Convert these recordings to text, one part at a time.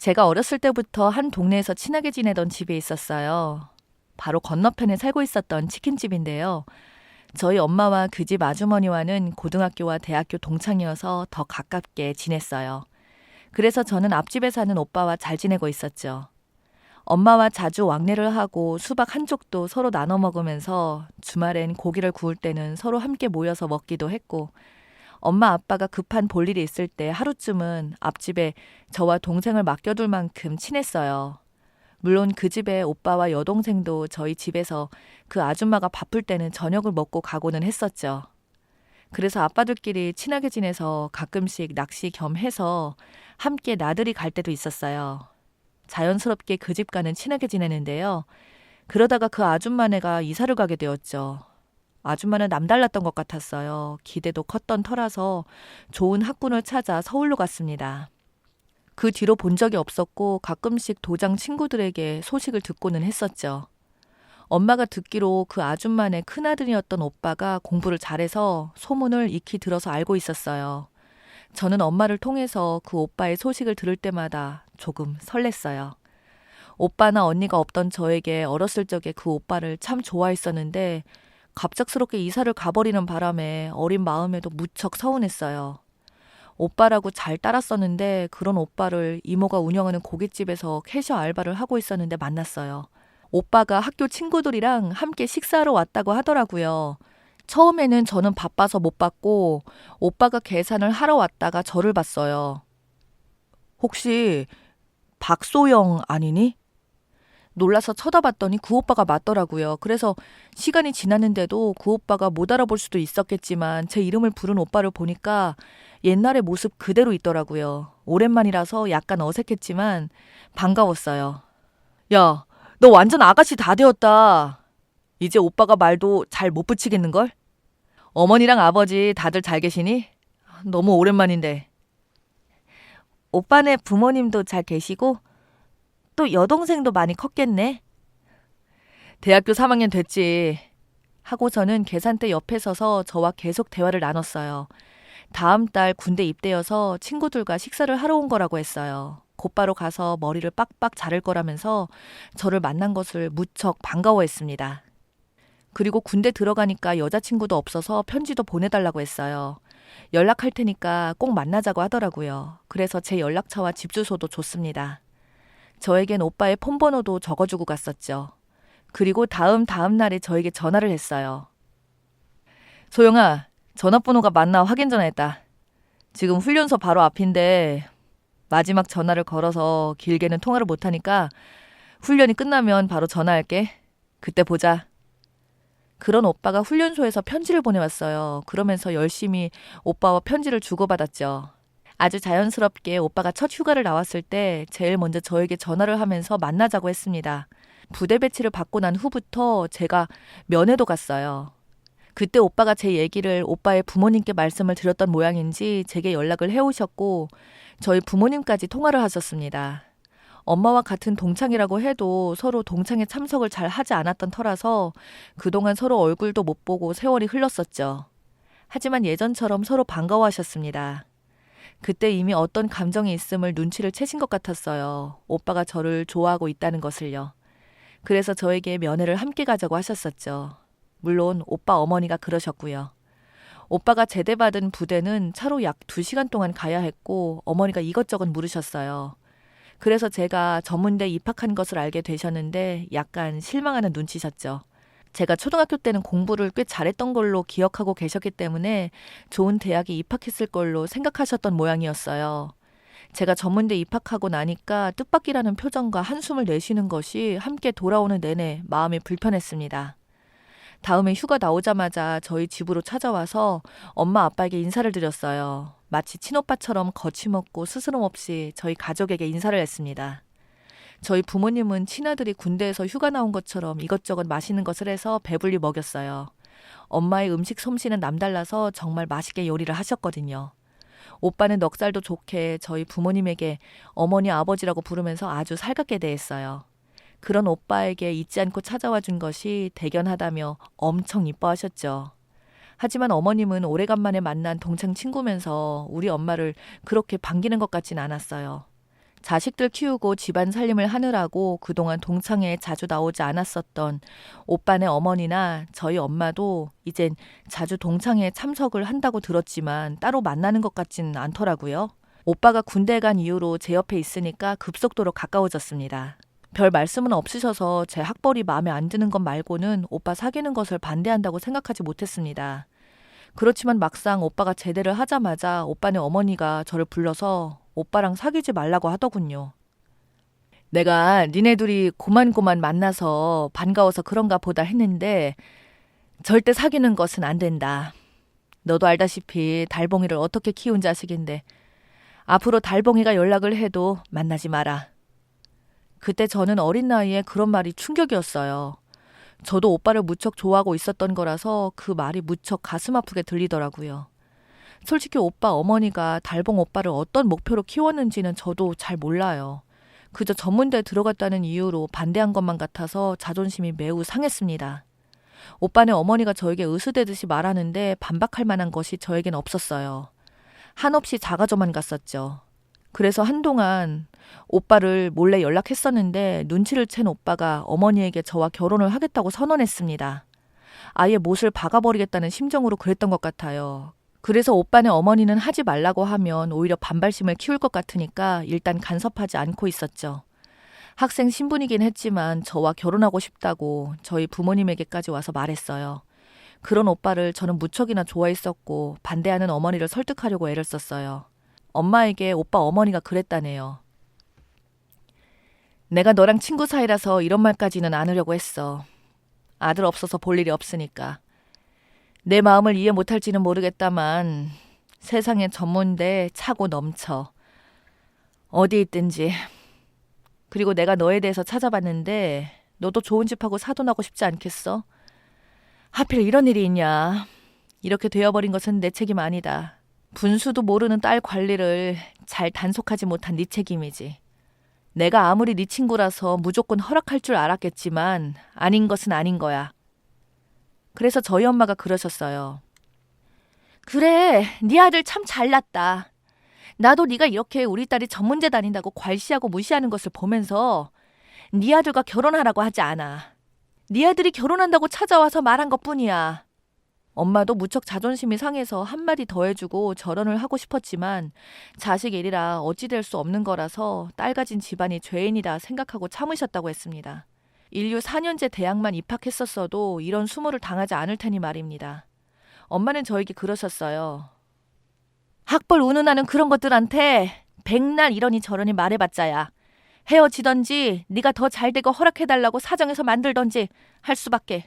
제가 어렸을 때부터 한 동네에서 친하게 지내던 집이 있었어요. 바로 건너편에 살고 있었던 치킨집인데요. 저희 엄마와 그 집 아주머니와는 고등학교와 대학교 동창이어서 더 가깝게 지냈어요. 그래서 저는 앞집에 사는 오빠와 잘 지내고 있었죠. 엄마와 자주 왕래를 하고 수박 한 쪽도 서로 나눠 먹으면서 주말엔 고기를 구울 때는 서로 함께 모여서 먹기도 했고, 엄마 아빠가 급한 볼일이 있을 때 하루쯤은 앞집에 저와 동생을 맡겨둘 만큼 친했어요. 물론 그 집에 오빠와 여동생도 저희 집에서 그 아줌마가 바쁠 때는 저녁을 먹고 가고는 했었죠. 그래서 아빠들끼리 친하게 지내서 가끔씩 낚시 겸 해서 함께 나들이 갈 때도 있었어요. 자연스럽게 그 집과는 친하게 지내는데요. 그러다가 그 아줌마네가 이사를 가게 되었죠. 아줌마는 남달랐던 것 같았어요. 기대도 컸던 터라서 좋은 학군을 찾아 서울로 갔습니다. 그 뒤로 본 적이 없었고 가끔씩 도장 친구들에게 소식을 듣고는 했었죠. 엄마가 듣기로 그 아줌마네 큰아들이었던 오빠가 공부를 잘해서 소문을 익히 들어서 알고 있었어요. 저는 엄마를 통해서 그 오빠의 소식을 들을 때마다 조금 설렜어요. 오빠나 언니가 없던 저에게 어렸을 적에 그 오빠를 참 좋아했었는데 갑작스럽게 이사를 가버리는 바람에 어린 마음에도 무척 서운했어요. 오빠라고 잘 따랐었는데 그런 오빠를 이모가 운영하는 고깃집에서 캐셔 알바를 하고 있었는데 만났어요. 오빠가 학교 친구들이랑 함께 식사하러 왔다고 하더라고요. 처음에는 저는 바빠서 못 봤고 오빠가 계산을 하러 왔다가 저를 봤어요. 혹시 박소영 아니니? 놀라서 쳐다봤더니 그 오빠가 맞더라고요. 그래서 시간이 지났는데도 그 오빠가 못 알아볼 수도 있었겠지만 제 이름을 부른 오빠를 보니까 옛날의 모습 그대로 있더라고요. 오랜만이라서 약간 어색했지만 반가웠어요. 야, 너 완전 아가씨 다 되었다. 이제 오빠가 말도 잘 못 붙이겠는걸? 어머니랑 아버지 다들 잘 계시니? 너무 오랜만인데. 오빠네 부모님도 잘 계시고 또 여동생도 많이 컸겠네. 대학교 3학년 됐지. 하고서는 계산대 옆에 서서 저와 계속 대화를 나눴어요. 다음 달 군대 입대여서 친구들과 식사를 하러 온 거라고 했어요. 곧바로 가서 머리를 빡빡 자를 거라면서 저를 만난 것을 무척 반가워했습니다. 그리고 군대 들어가니까 여자친구도 없어서 편지도 보내달라고 했어요. 연락할 테니까 꼭 만나자고 하더라고요. 그래서 제 연락처와 집 주소도 줬습니다. 저에겐 오빠의 폰번호도 적어주고 갔었죠. 그리고 다음 날에 저에게 전화를 했어요. 소영아, 전화번호가 맞나 확인 전화했다. 지금 훈련소 바로 앞인데 마지막 전화를 걸어서 길게는 통화를 못하니까 훈련이 끝나면 바로 전화할게. 그때 보자. 그런 오빠가 훈련소에서 편지를 보내왔어요. 그러면서 열심히 오빠와 편지를 주고받았죠. 아주 자연스럽게 오빠가 첫 휴가를 나왔을 때 제일 먼저 저에게 전화를 하면서 만나자고 했습니다. 부대 배치를 받고 난 후부터 제가 면회도 갔어요. 그때 오빠가 제 얘기를 오빠의 부모님께 말씀을 드렸던 모양인지 제게 연락을 해오셨고 저희 부모님까지 통화를 하셨습니다. 엄마와 같은 동창이라고 해도 서로 동창회 참석을 잘 하지 않았던 터라서 그동안 서로 얼굴도 못 보고 세월이 흘렀었죠. 하지만 예전처럼 서로 반가워하셨습니다. 그때 이미 어떤 감정이 있음을 눈치를 채신 것 같았어요. 오빠가 저를 좋아하고 있다는 것을요. 그래서 저에게 면회를 함께 가자고 하셨었죠. 물론 오빠 어머니가 그러셨고요. 오빠가 제대받은 부대는 차로 약 2시간 동안 가야 했고 어머니가 이것저것 물으셨어요. 그래서 제가 전문대 입학한 것을 알게 되셨는데 약간 실망하는 눈치셨죠. 제가 초등학교 때는 공부를 꽤 잘했던 걸로 기억하고 계셨기 때문에 좋은 대학에 입학했을 걸로 생각하셨던 모양이었어요. 제가 전문대 입학하고 나니까 뜻밖이라는 표정과 한숨을 내쉬는 것이 함께 돌아오는 내내 마음이 불편했습니다. 다음에 휴가 나오자마자 저희 집으로 찾아와서 엄마 아빠에게 인사를 드렸어요. 마치 친오빠처럼 거침없고 스스럼 없이 저희 가족에게 인사를 했습니다. 저희 부모님은 친아들이 군대에서 휴가 나온 것처럼 이것저것 맛있는 것을 해서 배불리 먹였어요. 엄마의 음식 솜씨는 남달라서 정말 맛있게 요리를 하셨거든요. 오빠는 넉살도 좋게 저희 부모님에게 어머니 아버지라고 부르면서 아주 살갑게 대했어요. 그런 오빠에게 잊지 않고 찾아와 준 것이 대견하다며 엄청 이뻐하셨죠. 하지만 어머님은 오래간만에 만난 동창 친구면서 우리 엄마를 그렇게 반기는 것 같진 않았어요. 자식들 키우고 집안 살림을 하느라고 그동안 동창회에 자주 나오지 않았었던 오빠네 어머니나 저희 엄마도 이젠 자주 동창회에 참석을 한다고 들었지만 따로 만나는 것 같지는 않더라고요. 오빠가 군대에 간 이후로 제 옆에 있으니까 급속도로 가까워졌습니다. 별 말씀은 없으셔서 제 학벌이 마음에 안 드는 것 말고는 오빠 사귀는 것을 반대한다고 생각하지 못했습니다. 그렇지만 막상 오빠가 제대를 하자마자 오빠네 어머니가 저를 불러서 오빠랑 사귀지 말라고 하더군요. 내가 니네 둘이 고만고만 만나서 반가워서 그런가 보다 했는데 절대 사귀는 것은 안 된다. 너도 알다시피 달봉이를 어떻게 키운 자식인데 앞으로 달봉이가 연락을 해도 만나지 마라. 그때 저는 어린 나이에 그런 말이 충격이었어요. 저도 오빠를 무척 좋아하고 있었던 거라서 그 말이 무척 가슴 아프게 들리더라고요. 솔직히 오빠 어머니가 달봉 오빠를 어떤 목표로 키웠는지는 저도 잘 몰라요. 그저 전문대에 들어갔다는 이유로 반대한 것만 같아서 자존심이 매우 상했습니다. 오빠네 어머니가 저에게 으스대듯이 말하는데 반박할 만한 것이 저에겐 없었어요. 한없이 작아져만 갔었죠. 그래서 한동안 오빠를 몰래 연락했었는데 눈치를 챈 오빠가 어머니에게 저와 결혼을 하겠다고 선언했습니다. 아예 못을 박아버리겠다는 심정으로 그랬던 것 같아요. 그래서 오빠네 어머니는 하지 말라고 하면 오히려 반발심을 키울 것 같으니까 일단 간섭하지 않고 있었죠. 학생 신분이긴 했지만 저와 결혼하고 싶다고 저희 부모님에게까지 와서 말했어요. 그런 오빠를 저는 무척이나 좋아했었고 반대하는 어머니를 설득하려고 애를 썼어요. 엄마에게 오빠 어머니가 그랬다네요. 내가 너랑 친구 사이라서 이런 말까지는 안 하려고 했어. 아들 없어서 볼 일이 없으니까. 내 마음을 이해 못할지는 모르겠다만 세상에 전문대 차고 넘쳐. 어디 있든지. 그리고 내가 너에 대해서 찾아봤는데 너도 좋은 집하고 사돈하고 싶지 않겠어? 하필 이런 일이 있냐. 이렇게 되어버린 것은 내 책임 아니다. 분수도 모르는 딸 관리를 잘 단속하지 못한 네 책임이지. 내가 아무리 네 친구라서 무조건 허락할 줄 알았겠지만 아닌 것은 아닌 거야. 그래서 저희 엄마가 그러셨어요. 그래, 네 아들 참 잘났다. 나도 네가 이렇게 우리 딸이 전문대 다닌다고 괄시하고 무시하는 것을 보면서 네 아들과 결혼하라고 하지 않아. 네 아들이 결혼한다고 찾아와서 말한 것뿐이야. 엄마도 무척 자존심이 상해서 한마디 더 해주고 절언을 하고 싶었지만 자식 일이라 어찌 될 수 없는 거라서 딸 가진 집안이 죄인이다 생각하고 참으셨다고 했습니다. 인류 4년제 대학만 입학했었어도 이런 수모를 당하지 않을 테니 말입니다. 엄마는 저에게 그러셨어요. 학벌 운운하는 그런 것들한테 백날 이러니 저러니 말해봤자야. 헤어지던지 네가 더 잘되고 허락해달라고 사정해서 만들던지 할 수밖에.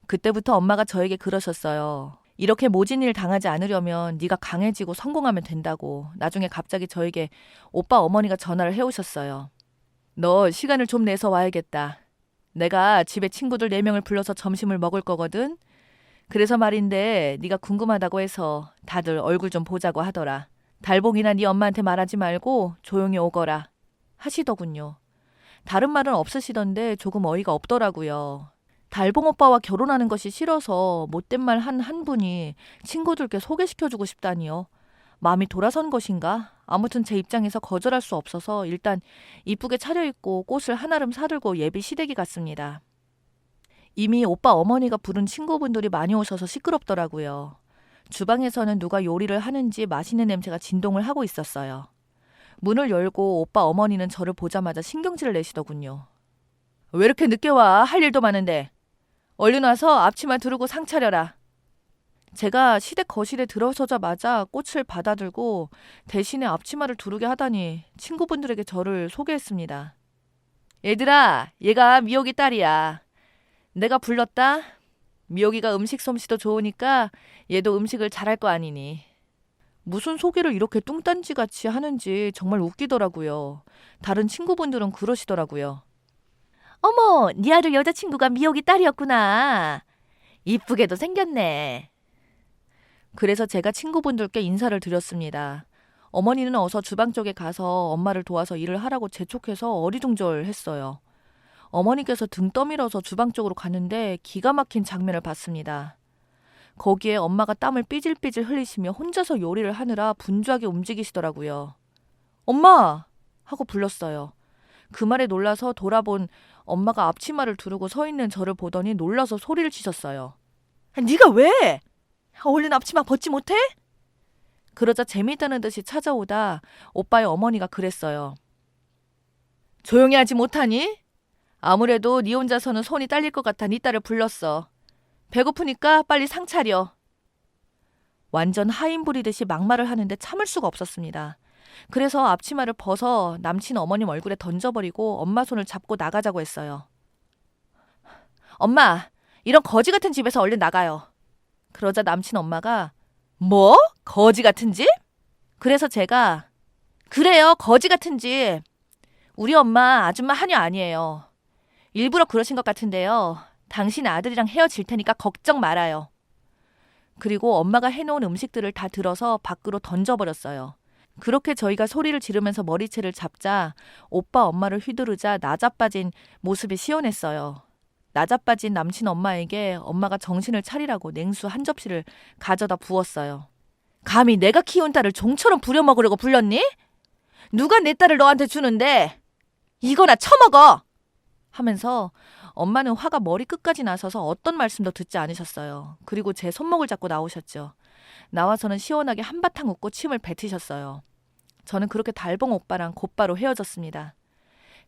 그때부터 엄마가 저에게 그러셨어요. 이렇게 모진 일 당하지 않으려면 네가 강해지고 성공하면 된다고. 나중에 갑자기 저에게 오빠 어머니가 전화를 해오셨어요. 너 시간을 좀 내서 와야겠다. 내가 집에 친구들 4명을 불러서 점심을 먹을 거거든. 그래서 말인데 네가 궁금하다고 해서 다들 얼굴 좀 보자고 하더라. 달봉이나 네 엄마한테 말하지 말고 조용히 오거라 하시더군요. 다른 말은 없으시던데 조금 어이가 없더라고요. 달봉 오빠와 결혼하는 것이 싫어서 못된 말 한 분이 친구들께 소개시켜주고 싶다니요. 마음이 돌아선 것인가? 아무튼 제 입장에서 거절할 수 없어서 일단 이쁘게 차려입고 꽃을 한아름 사들고 예비 시댁이 갔습니다. 이미 오빠 어머니가 부른 친구분들이 많이 오셔서 시끄럽더라고요. 주방에서는 누가 요리를 하는지 맛있는 냄새가 진동을 하고 있었어요. 문을 열고 오빠 어머니는 저를 보자마자 신경질을 내시더군요. 왜 이렇게 늦게 와? 할 일도 많은데. 얼른 와서 앞치마 두르고 상 차려라. 제가 시댁 거실에 들어서자마자 꽃을 받아들고 대신에 앞치마를 두르게 하다니 친구분들에게 저를 소개했습니다. 얘들아, 얘가 미옥이 딸이야. 내가 불렀다. 미옥이가 음식 솜씨도 좋으니까 얘도 음식을 잘할 거 아니니. 무슨 소개를 이렇게 뚱딴지같이 하는지 정말 웃기더라고요. 다른 친구분들은 그러시더라고요. 어머, 네 아들 여자친구가 미옥이 딸이었구나. 이쁘게도 생겼네. 그래서 제가 친구분들께 인사를 드렸습니다. 어머니는 어서 주방 쪽에 가서 엄마를 도와서 일을 하라고 재촉해서 어리둥절했어요. 어머니께서 등 떠밀어서 주방 쪽으로 가는데 기가 막힌 장면을 봤습니다. 거기에 엄마가 땀을 삐질삐질 흘리시며 혼자서 요리를 하느라 분주하게 움직이시더라고요. 엄마! 하고 불렀어요. 그 말에 놀라서 돌아본 엄마가 앞치마를 두르고 서 있는 저를 보더니 놀라서 소리를 치셨어요. 네가 왜? 얼른 앞치마 벗지 못해? 그러자 재미있다는 듯이 찾아오다 오빠의 어머니가 그랬어요. 조용히 하지 못하니? 아무래도 네 혼자서는 손이 딸릴 것 같아 네 딸을 불렀어. 배고프니까 빨리 상 차려. 완전 하인 부리듯이 막말을 하는데 참을 수가 없었습니다. 그래서 앞치마를 벗어 남친 어머님 얼굴에 던져버리고 엄마 손을 잡고 나가자고 했어요. 엄마, 이런 거지 같은 집에서 얼른 나가요. 그러자 남친 엄마가 뭐? 거지 같은 집? 그래서 제가 그래요, 거지 같은 집. 우리 엄마 아줌마 하녀 아니에요. 일부러 그러신 것 같은데요. 당신 아들이랑 헤어질 테니까 걱정 말아요. 그리고 엄마가 해놓은 음식들을 다 들어서 밖으로 던져버렸어요. 그렇게 저희가 소리를 지르면서 머리채를 잡자 오빠 엄마를 휘두르자 나자빠진 모습이 시원했어요. 나자빠진 남친 엄마에게 엄마가 정신을 차리라고 냉수 한 접시를 가져다 부었어요. 감히 내가 키운 딸을 종처럼 부려먹으려고 불렀니? 누가 내 딸을 너한테 주는데? 이거나 처먹어! 하면서 엄마는 화가 머리끝까지 나서서 어떤 말씀도 듣지 않으셨어요. 그리고 제 손목을 잡고 나오셨죠. 나와서는 시원하게 한바탕 웃고 침을 뱉으셨어요. 저는 그렇게 달봉 오빠랑 곧바로 헤어졌습니다.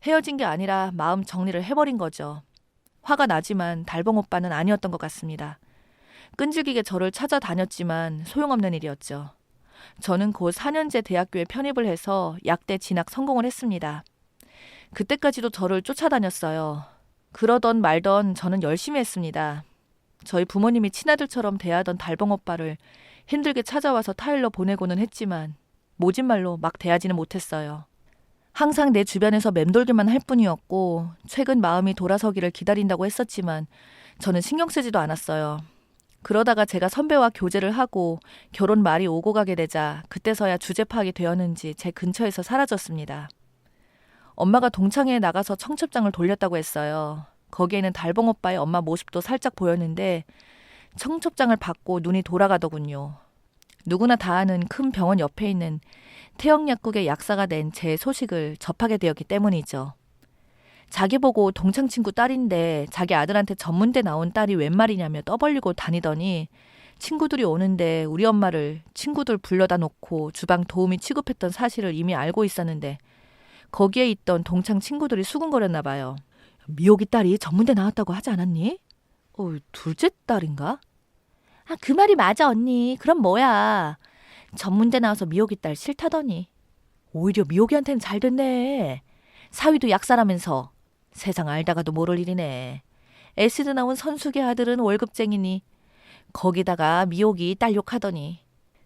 헤어진 게 아니라 마음 정리를 해버린 거죠. 화가 나지만 달봉 오빠는 아니었던 것 같습니다. 끈질기게 저를 찾아다녔지만 소용없는 일이었죠. 저는 곧 4년제 대학교에 편입을 해서 약대 진학 성공을 했습니다. 그때까지도 저를 쫓아다녔어요. 그러던 말던 저는 열심히 했습니다. 저희 부모님이 친아들처럼 대하던 달봉 오빠를 힘들게 찾아와서 타일러 보내고는 했지만 모진말로 막 대하지는 못했어요. 항상 내 주변에서 맴돌기만 할 뿐이었고 최근 마음이 돌아서기를 기다린다고 했었지만 저는 신경 쓰지도 않았어요. 그러다가 제가 선배와 교제를 하고 결혼 말이 오고 가게 되자 그때서야 주제 파악이 되었는지 제 근처에서 사라졌습니다. 엄마가 동창회에 나가서 청첩장을 돌렸다고 했어요. 거기에는 달봉 오빠의 엄마 모습도 살짝 보였는데 청첩장을 받고 눈이 돌아가더군요. 누구나 다 아는 큰 병원 옆에 있는 태영약국의 약사가 낸 제 소식을 접하게 되었기 때문이죠. 자기 보고 동창 친구 딸인데 자기 아들한테 전문대 나온 딸이 웬 말이냐며 떠벌리고 다니더니 친구들이 오는데 우리 엄마를 친구들 불러다 놓고 주방 도우미 취급했던 사실을 이미 알고 있었는데 거기에 있던 동창 친구들이 수군거렸나 봐요. 미옥이 딸이 전문대 나왔다고 하지 않았니? 둘째 딸인가? 그 말이 맞아 언니. 그럼 뭐야. 전문대 나와서 미옥이 딸 싫다더니. 오히려 미옥이한테는 잘 됐네. 사위도 약사라면서. 세상 알다가도 모를 일이네. 에스드 나온 선숙의 아들은 월급쟁이니 거기다가 미옥이 딸 욕하더니.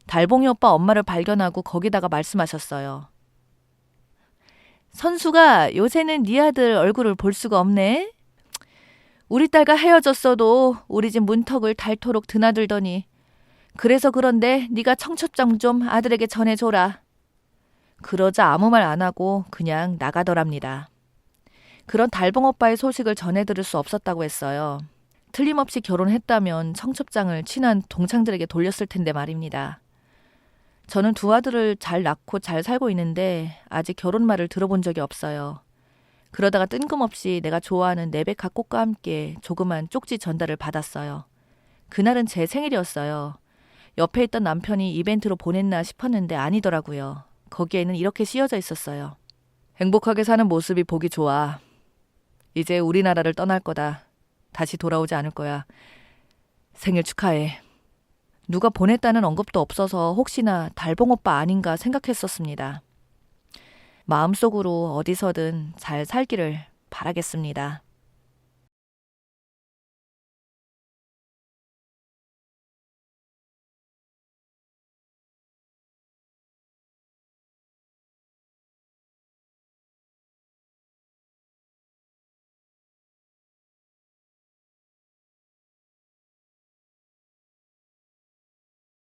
달봉이 오빠 엄마를 발견하고 거기다가 말씀하셨어요. 선수가 요새는 네 아들 얼굴을 볼 수가 없네. 우리 딸과 헤어졌어도 우리 집 문턱을 닳도록 드나들더니 그래서 그런데 네가 청첩장 좀 아들에게 전해줘라. 그러자 아무 말 안 하고 그냥 나가더랍니다. 그런 달봉 오빠의 소식을 전해들을 수 없었다고 했어요. 틀림없이 결혼했다면 청첩장을 친한 동창들에게 돌렸을 텐데 말입니다. 저는 두 아들을 잘 낳고 잘 살고 있는데 아직 결혼 말을 들어본 적이 없어요. 그러다가 뜬금없이 내가 좋아하는 네베카 꽃과 함께 조그만 쪽지 전달을 받았어요. 그날은 제 생일이었어요. 옆에 있던 남편이 이벤트로 보냈나 싶었는데 아니더라고요. 거기에는 이렇게 씌어져 있었어요. 행복하게 사는 모습이 보기 좋아. 이제 우리나라를 떠날 거다. 다시 돌아오지 않을 거야. 생일 축하해. 누가 보냈다는 언급도 없어서 혹시나 달봉 오빠 아닌가 생각했었습니다. 마음속으로 어디서든 잘 살기를 바라겠습니다.